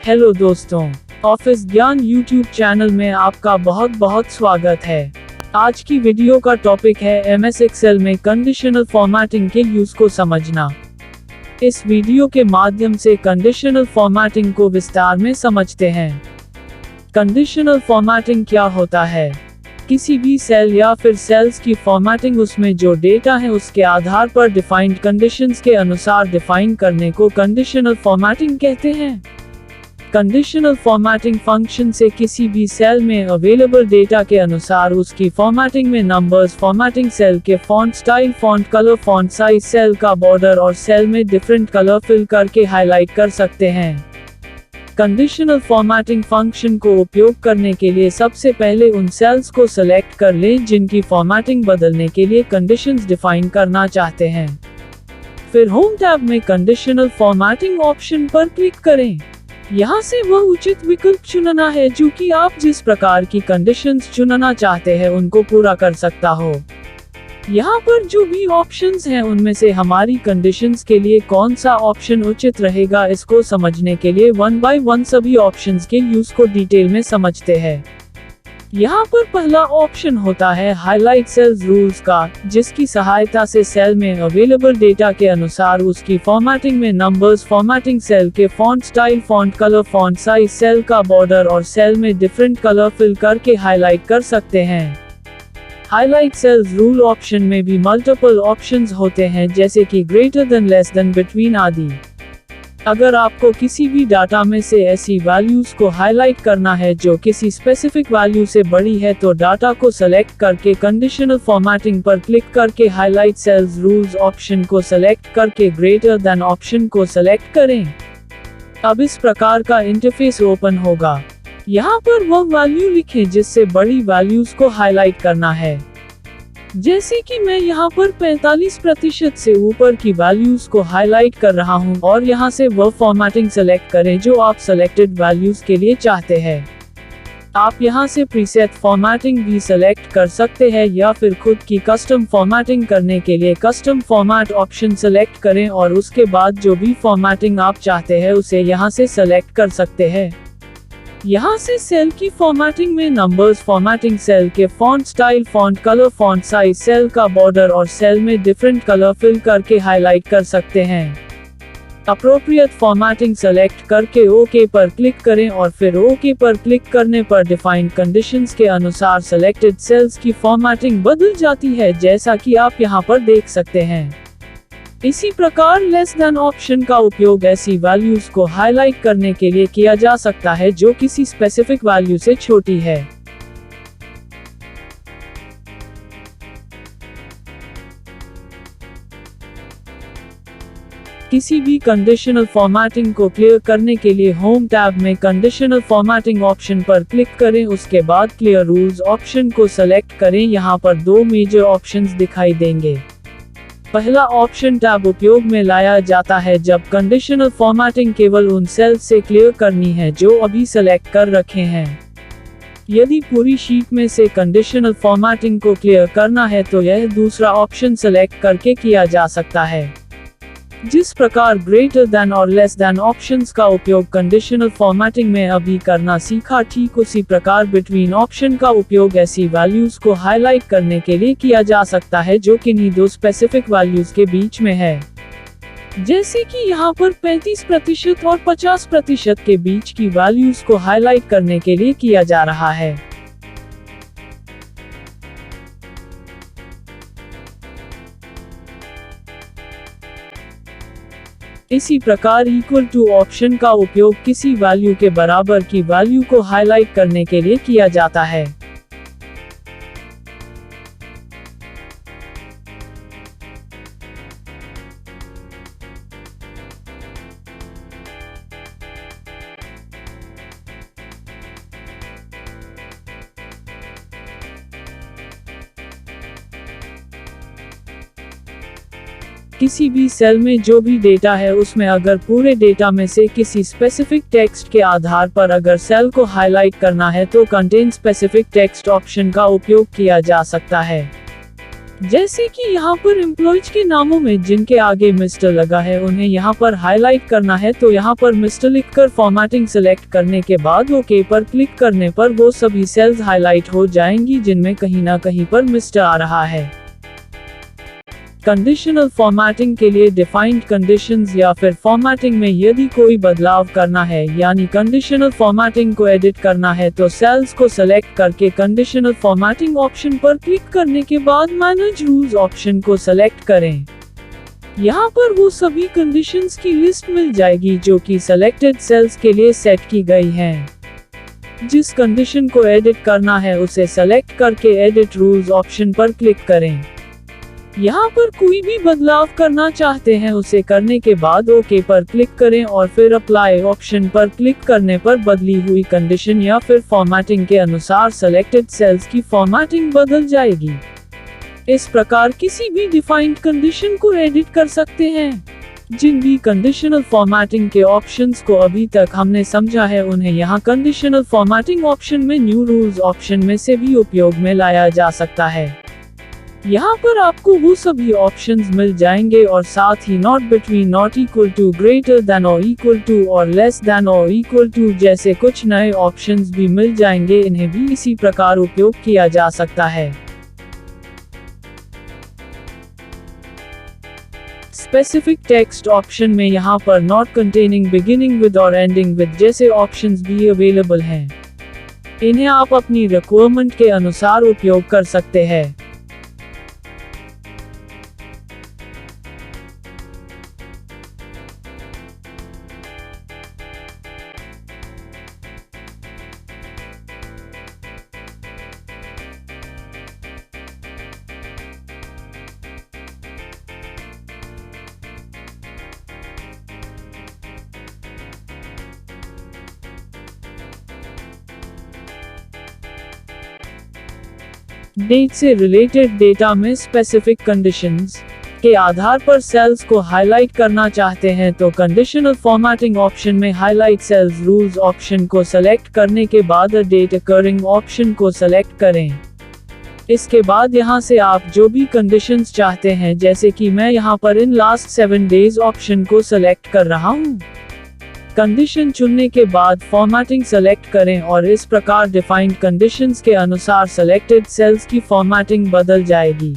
Hello दोस्तों, office ज्ञान YouTube channel में आपका बहुत बहुत स्वागत है। आज की वीडियो का टॉपिक है एमएस एक्सेल में कंडीशनल फॉर्मेटिंग के यूज को समझना। इस वीडियो के माध्यम से कंडीशनल फॉर्मेटिंग को विस्तार में समझते हैं। कंडीशनल फॉर्मेटिंग क्या होता है? किसी भी सेल या फिर सेल्स की फॉर्मेटिंग उसमें जो डेटा है उसके आधार पर डिफाइंड कंडीशंस के अनुसार डिफाइन करने को कंडीशनल फॉर्मेटिंग कहते हैं। कंडीशनल फॉर्मेटिंग फंक्शन से किसी भी सेल में अवेलेबल डेटा के अनुसार उसकी फॉर्मेटिंग में नंबर्स, फॉर्मेटिंग सेल के font style, font colour, font size, cell का बॉर्डर और सेल में डिफरेंट कलर फिल करके हाईलाइट कर सकते हैं। कंडीशनल फॉर्मेटिंग फंक्शन को उपयोग करने के लिए सबसे पहले उन सेल्स को सेलेक्ट कर लें जिनकी फॉर्मेटिंग बदलने के लिए कंडीशंस डिफाइन करना चाहते हैं। फिर होम टैब में कंडीशनल फॉर्मेटिंग ऑप्शन पर क्लिक करें। यहाँ से वह उचित विकल्प चुनना है जो कि आप जिस प्रकार की कंडीशंस चुनना चाहते हैं उनको पूरा कर सकता हो। यहाँ पर जो भी ऑप्शंस हैं उनमें से हमारी कंडीशंस के लिए कौन सा ऑप्शन उचित रहेगा, इसको समझने के लिए वन बाय वन सभी ऑप्शंस के यूज को डिटेल में समझते हैं। यहाँ पर पहला ऑप्शन होता है हाईलाइट सेल्स रूल्स का, जिसकी सहायता से सेल में अवेलेबल डेटा के अनुसार उसकी फॉर्मेटिंग में नंबर्स, फॉर्मेटिंग सेल के font style, font colour, font size, cell का बॉर्डर और सेल में डिफरेंट कलर फिल करके हाईलाइट कर सकते हैं। हाईलाइट सेल्स रूल ऑप्शन में भी मल्टीपल ऑप्शंस होते हैं जैसे कि greater than, less than, between आदि। अगर आपको किसी भी डाटा में से ऐसी वैल्यूज को हाईलाइट करना है जो किसी स्पेसिफिक वैल्यू से बड़ी है तो डाटा को सेलेक्ट करके कंडीशनल फॉर्मेटिंग पर क्लिक करके हाईलाइट सेल्स रूल्स ऑप्शन को सेलेक्ट करके ग्रेटर देन ऑप्शन को सेलेक्ट करें। अब इस प्रकार का इंटरफेस ओपन होगा। यहाँ पर वह वैल्यू लिखें जिससे बड़ी वैल्यूज को हाईलाइट करना है। जैसे कि मैं यहाँ पर 45% से ऊपर की वैल्यूज को हाईलाइट कर रहा हूँ और यहाँ से वह फॉर्मेटिंग सेलेक्ट करें जो आप सेलेक्टेड वैल्यूज के लिए चाहते हैं। आप यहाँ से प्रीसेट फॉर्मेटिंग भी सेलेक्ट कर सकते हैं या फिर खुद की कस्टम फॉर्मेटिंग करने के लिए कस्टम फॉर्मेट ऑप्शन सेलेक्ट करें और उसके बाद जो भी फॉर्मेटिंग आप चाहते हैं उसे यहाँ से सेलेक्ट कर सकते हैं। यहाँ से सेल की फॉर्मेटिंग में नंबर्स, फॉर्मेटिंग सेल के font style, font colour, font size, cell का बॉर्डर और सेल में डिफरेंट कलर फिल करके हाईलाइट कर सकते हैं। अप्रोप्रिएट फॉर्मेटिंग सेलेक्ट करके ओके पर क्लिक करें और फिर ओके पर क्लिक करने पर डिफाइंड कंडीशंस के अनुसार सेलेक्टेड सेल्स की फॉर्मेटिंग बदल जाती है, जैसा कि आप यहाँ पर देख सकते हैं। इसी प्रकार लेस देन ऑप्शन का उपयोग ऐसी वैल्यूज को हाईलाइट करने के लिए किया जा सकता है जो किसी स्पेसिफिक वैल्यू से छोटी है। किसी भी कंडीशनल फॉर्मेटिंग को क्लियर करने के लिए होम टैब में कंडीशनल फॉर्मेटिंग ऑप्शन पर क्लिक करें। उसके बाद क्लियर रूल्स ऑप्शन को सेलेक्ट करें। यहाँ पर दो मेजर ऑप्शंस दिखाई देंगे। पहला ऑप्शन टैब उपयोग में लाया जाता है जब कंडीशनल फॉर्मेटिंग केवल उन सेल्स से क्लियर करनी है जो अभी सेलेक्ट कर रखे हैं। यदि पूरी शीट में से कंडीशनल फॉर्मेटिंग को क्लियर करना है तो यह दूसरा ऑप्शन सेलेक्ट करके किया जा सकता है। जिस प्रकार ग्रेटर देन और लेस देन ऑप्शंस का उपयोग कंडीशनल फॉर्मेटिंग में अभी करना सीखा, ठीक उसी प्रकार बिटवीन ऑप्शन का उपयोग ऐसी वैल्यूज को हाईलाइट करने के लिए किया जा सकता है जो किन्हीं दो स्पेसिफिक वैल्यूज के बीच में है। जैसे कि यहाँ पर 35% और 50% के बीच की वैल्यूज को हाईलाइट करने के लिए किया जा रहा है। इसी प्रकार इक्वल टू ऑप्शन का उपयोग किसी वैल्यू के बराबर की वैल्यू को हाईलाइट करने के लिए किया जाता है। किसी भी सेल में जो भी डेटा है उसमें अगर पूरे डेटा में से किसी स्पेसिफिक टेक्स्ट के आधार पर अगर सेल को हाईलाइट करना है तो कंटेन स्पेसिफिक टेक्स्ट ऑप्शन का उपयोग किया जा सकता है। जैसे कि यहाँ पर एम्प्लॉयज के नामों में जिनके आगे मिस्टर लगा है उन्हें यहाँ पर हाईलाइट करना है, तो यहाँ पर मिस्टर लिखकर फॉर्मेटिंग सिलेक्ट करने के बाद ओके पर क्लिक करने पर वो सभी सेल्स हाईलाइट हो जाएंगी जिनमें कहीं ना कहीं पर मिस्टर आ रहा है। कंडीशनल फॉर्मेटिंग के लिए डिफाइंड कंडीशंस या फिर फॉर्मेटिंग में यदि कोई बदलाव करना है यानी कंडीशनल फॉर्मेटिंग को एडिट करना है तो सेल्स को सेलेक्ट करके कंडीशनल फॉर्मेटिंग ऑप्शन पर क्लिक करने के बाद मैनेज रूल्स ऑप्शन को सेलेक्ट करें। यहाँ पर वो सभी कंडीशंस की लिस्ट मिल जाएगी जो कि सेलेक्टेड सेल्स के लिए सेट की गई हैं। जिस कंडीशन को एडिट करना है उसे सेलेक्ट करके एडिट रूल्स ऑप्शन पर क्लिक करें। यहाँ पर कोई भी बदलाव करना चाहते हैं उसे करने के बाद ओके पर क्लिक करें और फिर अप्लाई ऑप्शन पर क्लिक करने पर बदली हुई कंडीशन या फिर फॉर्मेटिंग के अनुसार सेलेक्टेड सेल्स की फॉर्मेटिंग बदल जाएगी। इस प्रकार किसी भी डिफाइंड कंडीशन को एडिट कर सकते हैं। जिन भी कंडीशनल फॉर्मेटिंग के ऑप्शंस को अभी तक हमने समझा है उन्हें यहाँ कंडीशनल फॉर्मेटिंग ऑप्शन में न्यू रूल्स ऑप्शन में से भी उपयोग में लाया जा सकता है। यहाँ पर आपको वो सभी ऑप्शंस मिल जाएंगे और साथ ही not between, not equal to, greater than और इक्वल टू और लेस देन और इक्वल टू जैसे कुछ नए ऑप्शंस भी मिल जाएंगे। इन्हें भी इसी प्रकार उपयोग किया जा सकता है। स्पेसिफिक टेक्स्ट ऑप्शन में यहाँ पर नॉट कंटेनिंग, बिगिनिंग विद और एंडिंग विद जैसे ऑप्शंस भी अवेलेबल हैं। इन्हें आप अपनी रिक्वायरमेंट के अनुसार उपयोग कर सकते हैं। डेट से रिलेटेड डेटा में स्पेसिफिक कंडीशंस के आधार पर सेल्स को हाईलाइट करना चाहते हैं तो कंडीशनल फॉर्मेटिंग ऑप्शन में हाईलाइट सेल्स रूल्स ऑप्शन को सेलेक्ट करने के बाद डेट अकरिंग ऑप्शन को सेलेक्ट करें। इसके बाद यहां से आप जो भी कंडीशंस चाहते हैं, जैसे कि मैं यहां पर इन लास्ट 7 डेज ऑप्शन को सेलेक्ट कर रहा हूं। कंडीशन चुनने के बाद फॉर्मेटिंग सेलेक्ट करें और इस प्रकार डिफाइंड कंडीशंस के अनुसार सेलेक्टेड सेल्स की फॉर्मेटिंग बदल जाएगी।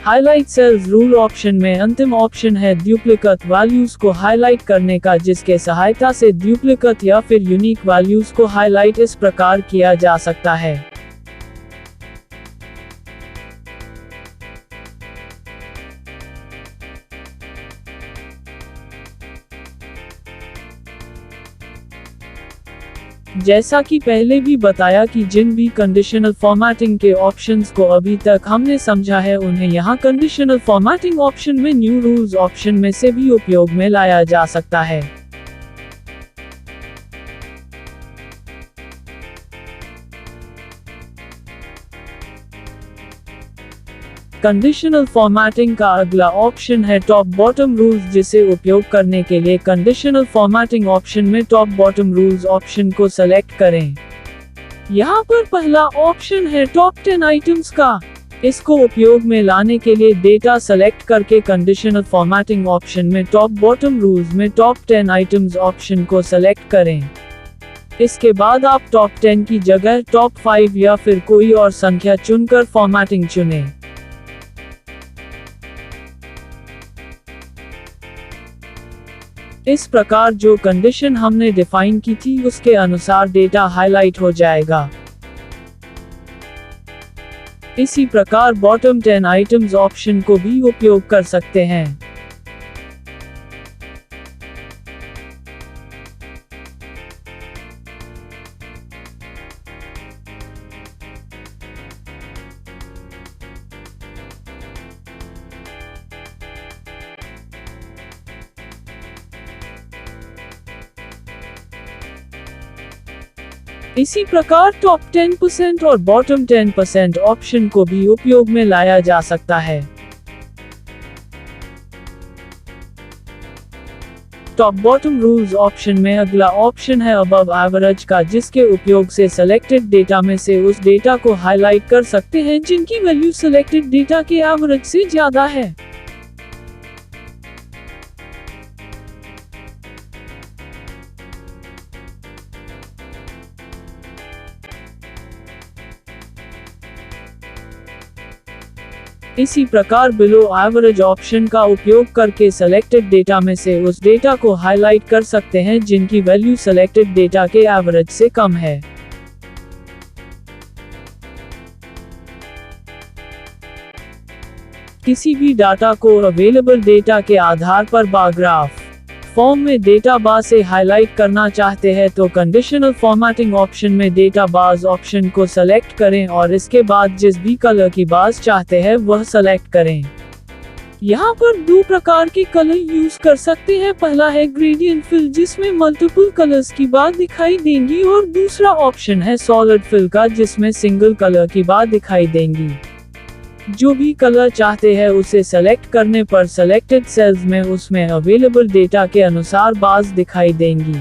हाईलाइट सेल्स रूल ऑप्शन में अंतिम ऑप्शन है डुप्लीकेट वैल्यूज को हाईलाइट करने का, जिसके सहायता से डुप्लीकेट या फिर यूनिक वैल्यूज को हाईलाइट इस प्रकार किया जा सकता है। जैसा कि पहले भी बताया कि जिन भी कंडीशनल फॉर्मेटिंग के ऑप्शंस को अभी तक हमने समझा है उन्हें यहाँ कंडीशनल फॉर्मेटिंग ऑप्शन में न्यू रूल्स ऑप्शन में से भी उपयोग में लाया जा सकता है। कंडीशनल फॉर्मेटिंग का अगला ऑप्शन है टॉप बॉटम रूल्स, जिसे उपयोग करने के लिए कंडीशनल फॉर्मेटिंग ऑप्शन में टॉप बॉटम रूल्स ऑप्शन को सेलेक्ट करें। यहाँ पर पहला ऑप्शन है टॉप 10 आइटम्स का। इसको उपयोग में लाने के लिए डेटा सेलेक्ट करके कंडीशनल फॉर्मेटिंग ऑप्शन में टॉप बॉटम रूल्स में टॉप 10 आइटम्स ऑप्शन को सेलेक्ट करें। इसके बाद आप टॉप 10 की जगह टॉप 5 या फिर कोई और संख्या चुनकर फॉर्मेटिंग चुनें। इस प्रकार जो कंडीशन हमने डिफाइन की थी उसके अनुसार डेटा हाईलाइट हो जाएगा। इसी प्रकार बॉटम 10 आइटम्स ऑप्शन को भी उपयोग कर सकते हैं। इसी प्रकार टॉप 10% और बॉटम 10% ऑप्शन को भी उपयोग में लाया जा सकता है। टॉप बॉटम रूल्स ऑप्शन में अगला ऑप्शन है अबव एवरेज का, जिसके उपयोग से सेलेक्टेड डेटा में से उस डेटा को हाईलाइट कर सकते हैं जिनकी वैल्यू सेलेक्टेड डेटा के एवरेज से ज्यादा है। इसी प्रकार बिलो एवरेज ऑप्शन का उपयोग करके सेलेक्टेड डेटा में से उस डेटा को हाईलाइट कर सकते हैं जिनकी वैल्यू सेलेक्टेड डेटा के एवरेज से कम है। किसी भी डाटा को अवेलेबल डेटा के आधार पर बार ग्राफ फॉर्म में डेटा बार से हाईलाइट करना चाहते हैं तो कंडीशनल फॉर्मेटिंग ऑप्शन में डेटा बार्स ऑप्शन को सेलेक्ट करें और इसके बाद जिस भी कलर की बार्स चाहते हैं वह सेलेक्ट करें। यहाँ पर दो प्रकार के कलर यूज कर सकते हैं। पहला है ग्रेडियंट फिल, जिसमें मल्टीपल कलर्स की बार दिखाई देंगी, और दूसरा ऑप्शन है सॉलिड फिल का, जिसमें सिंगल कलर की बार दिखाई देंगी। जो भी कलर चाहते हैं उसे सेलेक्ट करने पर सेलेक्टेड सेल्स में उसमें अवेलेबल डेटा के अनुसार बार्स दिखाई देंगी।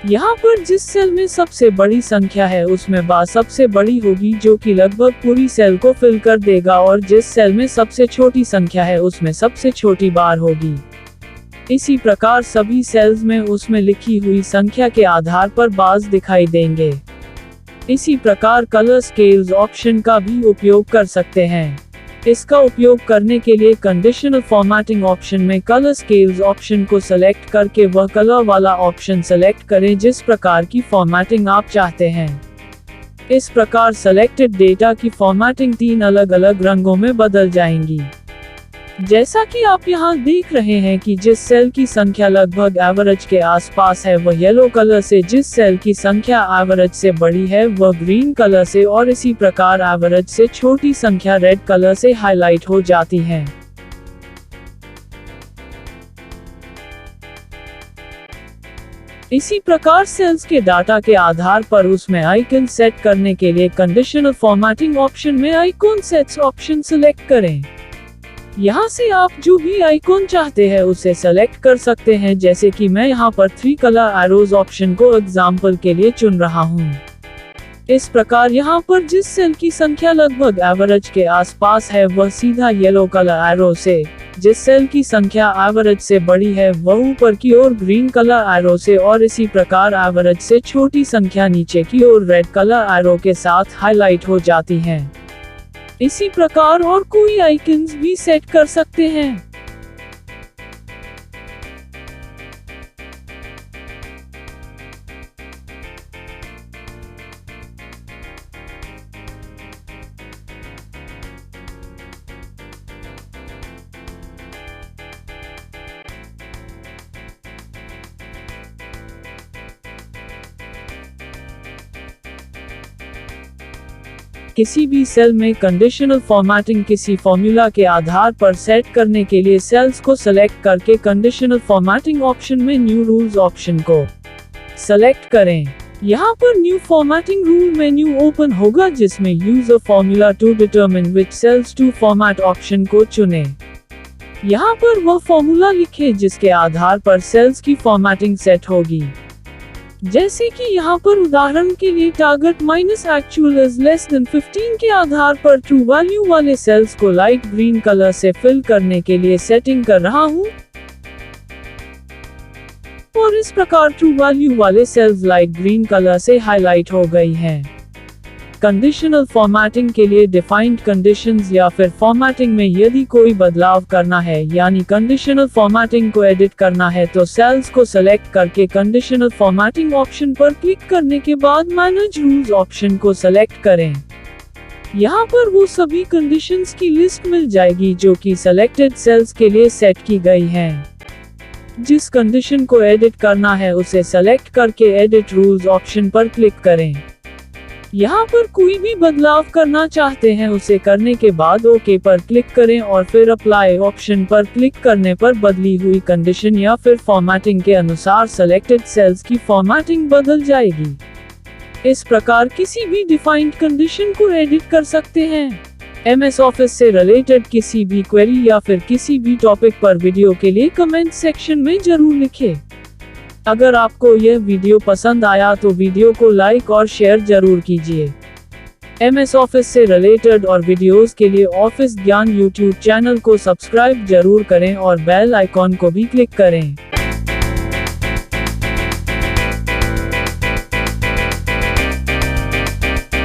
यहाँ पर जिस सेल में सबसे बड़ी संख्या है उसमें बार सबसे बड़ी होगी, जो कि लगभग पूरी सेल को फिल कर देगा, और जिस सेल में सबसे छोटी संख्या है उसमें सबसे छोटी बार होगी। इसी प्रकार सभी सेल्स में उसमें लिखी हुई संख्या के आधार पर बार्स दिखाई देंगे। इसी प्रकार कलर स्केल्स ऑप्शन का भी उपयोग कर सकते हैं। इसका उपयोग करने के लिए कंडीशनल फॉर्मेटिंग ऑप्शन में कलर स्केल्स ऑप्शन को सेलेक्ट करके वह कलर वाला ऑप्शन सेलेक्ट करें जिस प्रकार की फॉर्मेटिंग आप चाहते हैं। इस प्रकार सेलेक्टेड डेटा की फॉर्मेटिंग 3 अलग अलग रंगों में बदल जाएंगी। जैसा कि आप यहाँ देख रहे हैं कि जिस सेल की संख्या लगभग एवरेज के आसपास है वह येलो कलर से, जिस सेल की संख्या एवरेज से बड़ी है वह ग्रीन कलर से, और इसी प्रकार एवरेज से छोटी संख्या रेड कलर से हाईलाइट हो जाती है। इसी प्रकार सेल्स के डाटा के आधार पर उसमें आइकन सेट करने के लिए कंडीशनल फॉर्मेटिंग ऑप्शन में आइकॉन सेट्स ऑप्शन सिलेक्ट करें। यहाँ से आप जो भी आइकॉन चाहते हैं उसे सेलेक्ट कर सकते हैं, जैसे कि मैं यहाँ पर 3 कलर एरोज ऑप्शन को एग्जाम्पल के लिए चुन रहा हूँ। इस प्रकार यहाँ पर जिस सेल की संख्या लगभग एवरेज के आसपास है वह सीधा येलो कलर एरो से, जिस सेल की संख्या एवरेज से बड़ी है वह ऊपर की ओर ग्रीन कलर एरो से, और इसी प्रकार एवरेज से छोटी संख्या नीचे की ओर रेड कलर एरो के साथ हाईलाइट हो जाती है। इसी प्रकार और कोई आइकन्स भी सेट कर सकते हैं। किसी भी सेल में कंडीशनल फॉर्मेटिंग किसी फॉर्मूला के आधार पर सेट करने के लिए सेल्स को सेलेक्ट करके कंडीशनल फॉर्मेटिंग ऑप्शन में न्यू रूल्स ऑप्शन को सेलेक्ट करें। यहाँ पर new formatting rule menu open होगा जिसमें use a formula to determine which cells to format option को चुनें। यहाँ पर वह फॉर्मूला लिखें जिसके आधार पर सेल्स की फॉर्मेटिंग सेट होगी। जैसे कि यहाँ पर उदाहरण के लिए target minus actual is less than 15 के आधार पर ट्रू वैल्यू वाले सेल्स को लाइट ग्रीन कलर से फिल करने के लिए सेटिंग कर रहा हूँ, और इस प्रकार ट्रू वैल्यू वाले सेल्स लाइट ग्रीन कलर से हाईलाइट हो गई हैं। कंडीशनल फॉर्मेटिंग के लिए डिफाइंड कंडीशंस या फिर फॉर्मेटिंग में यदि कोई बदलाव करना है यानी कंडीशनल फॉर्मेटिंग को एडिट करना है तो सेल्स को सेलेक्ट करके कंडीशनल फॉर्मेटिंग ऑप्शन पर क्लिक करने के बाद मैनेज रूल्स ऑप्शन को सेलेक्ट करें। यहाँ पर वो सभी कंडीशंस की लिस्ट मिल जाएगी जो कि सेलेक्टेड सेल्स के लिए सेट की गई हैं। जिस कंडीशन को एडिट करना है उसे सेलेक्ट करके एडिट रूल्स ऑप्शन पर क्लिक करें। यहाँ पर कोई भी बदलाव करना चाहते हैं उसे करने के बाद ओके पर क्लिक करें और फिर अप्लाई ऑप्शन पर क्लिक करने पर बदली हुई कंडीशन या फिर फॉर्मेटिंग के अनुसार सेलेक्टेड सेल्स की फॉर्मेटिंग बदल जाएगी। इस प्रकार किसी भी डिफाइंड कंडीशन को एडिट कर सकते हैं। MS ऑफिस से रिलेटेड किसी भी क्वेरी या फिर किसी भी टॉपिक पर वीडियो के लिए कमेंट सेक्शन में जरूर लिखें। अगर आपको यह वीडियो पसंद आया तो वीडियो को लाइक और शेयर जरूर कीजिए। MS ऑफिस से रिलेटेड और वीडियोस के लिए ऑफिस ज्ञान यूट्यूब चैनल को सब्सक्राइब जरूर करें और बेल आइकॉन को भी क्लिक करें।